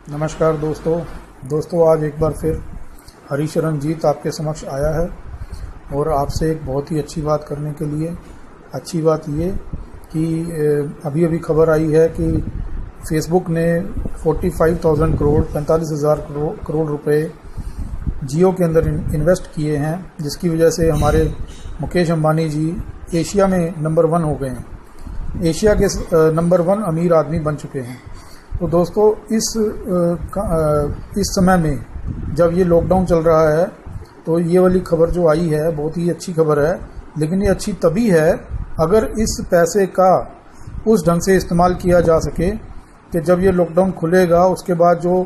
नमस्कार दोस्तों आज एक बार फिर हरीश रंजीत आपके समक्ष आया है और आपसे एक बहुत ही अच्छी बात करने के लिए। अच्छी बात ये कि अभी खबर आई है कि फेसबुक ने 45,000 करोड़ 45,000 करोड़ रुपए जियो के अंदर इन्वेस्ट किए हैं, जिसकी वजह से हमारे मुकेश अंबानी जी एशिया में नंबर 1 हो गए हैं। एशिया के नंबर 1 अमीर आदमी बन चुके हैं। तो दोस्तों इस समय में जब ये लॉकडाउन चल रहा है तो ये वाली खबर जो आई है बहुत ही अच्छी खबर है, लेकिन ये अच्छी तभी है अगर इस पैसे का उस ढंग से इस्तेमाल किया जा सके कि जब ये लॉकडाउन खुलेगा उसके बाद जो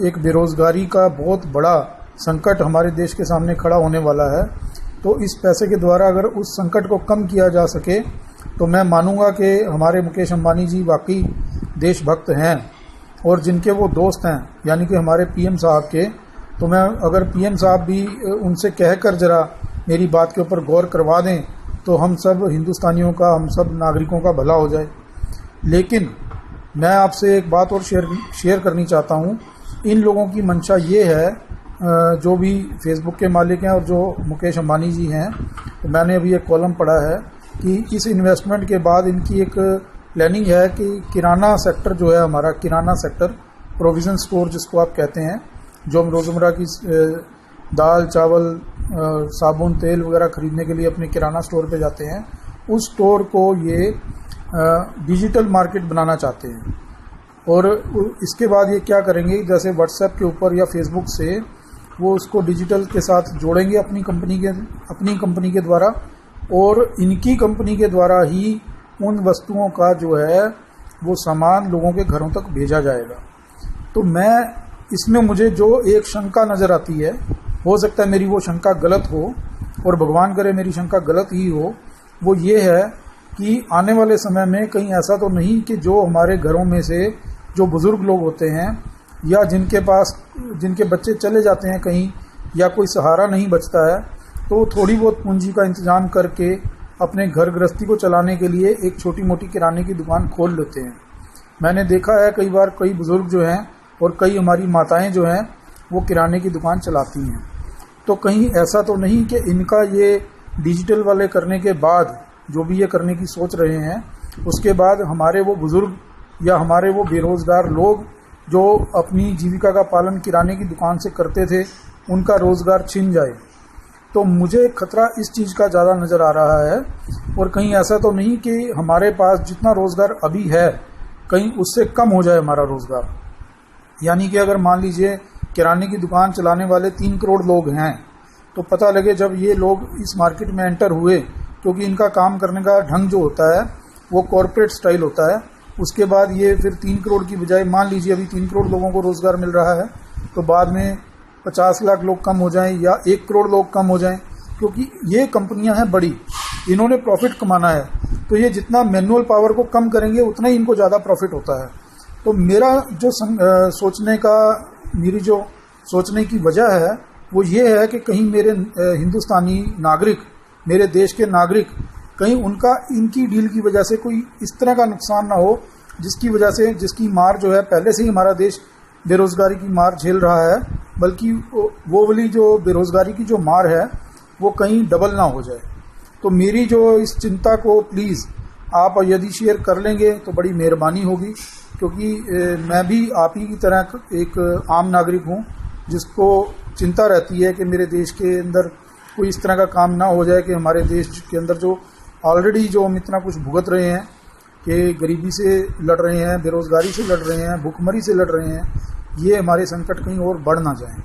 एक बेरोज़गारी का बहुत बड़ा संकट हमारे देश के सामने खड़ा होने वाला है, तो इस पैसे के द्वारा अगर उस संकट को कम किया जा सके तो मैं मानूंगा कि हमारे मुकेश अंबानी जी वाकई देशभक्त हैं और जिनके वो दोस्त हैं, यानी कि हमारे पीएम साहब के। तो मैं अगर पीएम साहब भी उनसे कहकर ज़रा मेरी बात के ऊपर गौर करवा दें तो हम सब हिंदुस्तानियों का, हम सब नागरिकों का भला हो जाए। लेकिन मैं आपसे एक बात और शेयर करनी चाहता हूँ। इन लोगों की मंशा ये है, जो भी फेसबुक के मालिक हैं और जो मुकेश अंबानी जी हैं, तो मैंने अभी एक कॉलम पढ़ा है कि इस इन्वेस्टमेंट के बाद इनकी एक प्लानिंग है कि किराना सेक्टर जो है हमारा, किराना सेक्टर, प्रोविज़न स्टोर जिसको आप कहते हैं, जो हम रोज़मर्रा की दाल चावल साबुन तेल वगैरह ख़रीदने के लिए अपने किराना स्टोर पे जाते हैं, उस स्टोर को ये डिजिटल मार्केट बनाना चाहते हैं। और इसके बाद ये क्या करेंगे, जैसे व्हाट्सएप के ऊपर या फेसबुक से वो उसको डिजिटल के साथ जोड़ेंगे अपनी कंपनी के द्वारा, और इनकी कंपनी के द्वारा ही उन वस्तुओं का जो है वो सामान लोगों के घरों तक भेजा जाएगा। तो मैं इसमें मुझे जो एक शंका नज़र आती है, हो सकता है मेरी वो शंका गलत हो और भगवान करे मेरी शंका गलत ही हो, वो ये है कि आने वाले समय में कहीं ऐसा तो नहीं कि जो हमारे घरों में से जो बुज़ुर्ग लोग होते हैं या जिनके बच्चे चले जाते हैं कहीं या कोई सहारा नहीं बचता है, तो थोड़ी बहुत पूंजी का इंतज़ाम करके अपने घर गृहस्थी को चलाने के लिए एक छोटी मोटी किराने की दुकान खोल लेते हैं। मैंने देखा है कई बार कई बुज़ुर्ग जो हैं और कई हमारी माताएं जो हैं वो किराने की दुकान चलाती हैं। तो कहीं ऐसा तो नहीं कि इनका ये डिजिटल वाले करने के बाद, जो भी ये करने की सोच रहे हैं, उसके बाद हमारे वो बुज़ुर्ग या हमारे वो बेरोज़गार लोग जो अपनी जीविका का पालन किराने की दुकान से करते थे, उनका रोज़गार छिन जाए। तो मुझे खतरा इस चीज़ का ज़्यादा नज़र आ रहा है। और कहीं ऐसा तो नहीं कि हमारे पास जितना रोज़गार अभी है कहीं उससे कम हो जाए हमारा रोज़गार। यानी कि अगर मान लीजिए किराने की दुकान चलाने वाले 3 करोड़ लोग हैं, तो पता लगे जब ये लोग इस मार्केट में एंटर हुए, क्योंकि इनका काम करने का ढंग जो होता है वो कॉरपोरेट स्टाइल होता है, उसके बाद ये फिर 3 करोड़ की बजाय मान लीजिए अभी 3 करोड़ लोगों को रोज़गार मिल रहा है, तो बाद में 50 लाख लोग कम हो जाएं या 1 करोड़ लोग कम हो जाएं, क्योंकि ये कंपनियां हैं बड़ी, इन्होंने प्रॉफिट कमाना है। तो ये जितना मैनुअल पावर को कम करेंगे उतना ही इनको ज़्यादा प्रॉफिट होता है। तो मेरी जो सोचने की वजह है वो ये है कि कहीं मेरे हिंदुस्तानी नागरिक, मेरे देश के नागरिक, कहीं उनका इनकी डील की वजह से कोई इस तरह का नुकसान ना हो जिसकी वजह से, जिसकी मार जो है पहले से ही हमारा देश बेरोज़गारी की मार झेल रहा है, बल्कि वो वाली जो बेरोज़गारी की जो मार है वो कहीं डबल ना हो जाए। तो मेरी जो इस चिंता को प्लीज़ आप यदि शेयर कर लेंगे तो बड़ी मेहरबानी होगी, क्योंकि मैं भी आप ही की तरह एक आम नागरिक हूँ जिसको चिंता रहती है कि मेरे देश के अंदर कोई इस तरह का काम ना हो जाए कि हमारे देश के अंदर जो ऑलरेडी जो हम इतना कुछ भुगत रहे हैं कि गरीबी से लड़ रहे हैं, बेरोज़गारी से लड़ रहे हैं, भुखमरी से लड़ रहे हैं, ये हमारे संकट कहीं और बढ़ ना जाएं।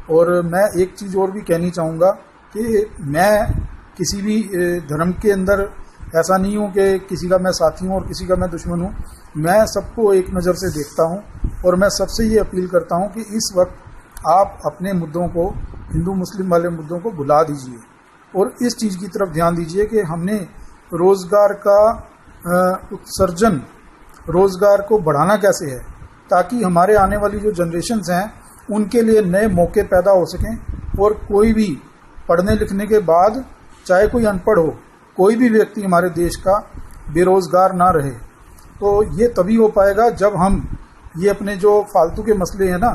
और मैं एक चीज़ और भी कहनी चाहूँगा कि मैं किसी भी धर्म के अंदर ऐसा नहीं हूँ कि किसी का मैं साथी हूँ और किसी का मैं दुश्मन हूँ। मैं सबको एक नज़र से देखता हूँ और मैं सबसे ये अपील करता हूँ कि इस वक्त आप अपने मुद्दों को, हिंदू मुस्लिम वाले मुद्दों को भुला दीजिए और इस चीज़ की तरफ ध्यान दीजिए कि हमने रोज़गार का उत्सर्जन, रोज़गार को बढ़ाना कैसे है, ताकि हमारे आने वाली जो जनरेशन्स हैं उनके लिए नए मौके पैदा हो सकें और कोई भी पढ़ने लिखने के बाद, चाहे कोई अनपढ़ हो, कोई भी व्यक्ति हमारे देश का बेरोज़गार ना रहे। तो ये तभी हो पाएगा जब हम ये अपने जो फालतू के मसले हैं ना,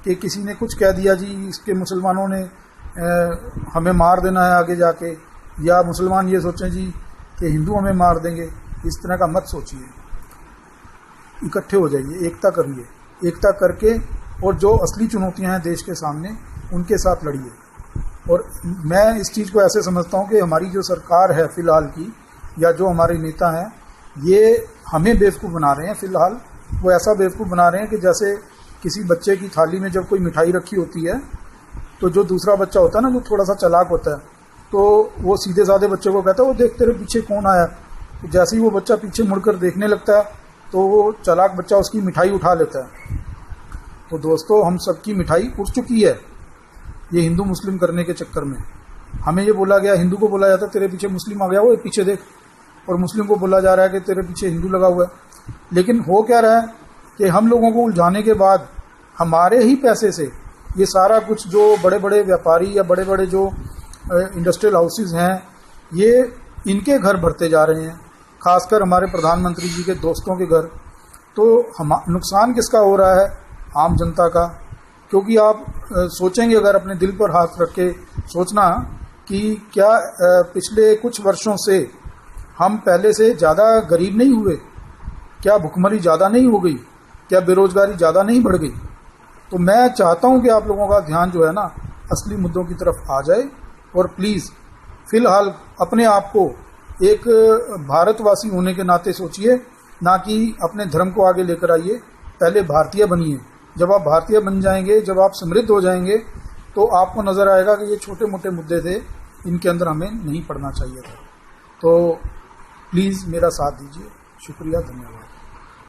कि किसी ने कुछ कह दिया जी इसके मुसलमानों ने हमें मार देना है आगे जाके, या मुसलमान ये सोचें जी कि हिंदू हमें मार देंगे, इस तरह का मत सोचिए। इकट्ठे हो जाइए, एकता करिए, एकता करके और जो असली चुनौतियां हैं देश के सामने उनके साथ लड़िए। और मैं इस चीज़ को ऐसे समझता हूं कि हमारी जो सरकार है फ़िलहाल की, या जो हमारे नेता हैं, ये हमें बेवकूफ़ बना रहे हैं। फ़िलहाल वो ऐसा बेवकूफ़ बना रहे हैं कि जैसे किसी बच्चे की थाली में जब कोई मिठाई रखी होती है तो जो दूसरा बच्चा होता है ना, जो थोड़ा सा चालाक होता है, तो वो सीधे साधे बच्चे को कहता है वो देख तेरे पीछे कौन आया। तो जैसे ही वो बच्चा पीछे मुड़कर देखने लगता है तो वो चालाक बच्चा उसकी मिठाई उठा लेता है। तो दोस्तों, हम सबकी मिठाई उठ चुकी है ये हिंदू मुस्लिम करने के चक्कर में। हमें ये बोला गया, हिंदू को बोला जाता है तेरे पीछे मुस्लिम आ गया, वो पीछे देख, और मुस्लिम को बोला जा रहा है कि तेरे पीछे हिंदू लगा हुआ है। लेकिन हो क्या रहा है कि हम लोगों को उलझाने के बाद हमारे ही पैसे से ये सारा कुछ, जो बड़े बड़े व्यापारी या बड़े बड़े जो इंडस्ट्रियल हाउसेज हैं, ये इनके घर भरते जा रहे हैं, खासकर हमारे प्रधानमंत्री जी के दोस्तों के घर। तो हम नुकसान किसका हो रहा है? आम जनता का। क्योंकि आप सोचेंगे, अगर अपने दिल पर हाथ रख के सोचना कि क्या पिछले कुछ वर्षों से हम पहले से ज़्यादा गरीब नहीं हुए? क्या भुखमरी ज़्यादा नहीं हो गई? क्या बेरोजगारी ज़्यादा नहीं बढ़ गई? तो मैं चाहता हूं कि आप लोगों का ध्यान जो है ना, असली मुद्दों की तरफ आ जाए। और प्लीज़ फ़िलहाल अपने आप को एक भारतवासी होने के नाते सोचिए, ना कि अपने धर्म को आगे लेकर आइए। पहले भारतीय बनिए। जब आप भारतीय बन जाएंगे, जब आप समृद्ध हो जाएंगे, तो आपको नज़र आएगा कि ये छोटे मोटे मुद्दे थे, इनके अंदर हमें नहीं पड़ना चाहिए था। तो प्लीज़ मेरा साथ दीजिए। शुक्रिया, धन्यवाद।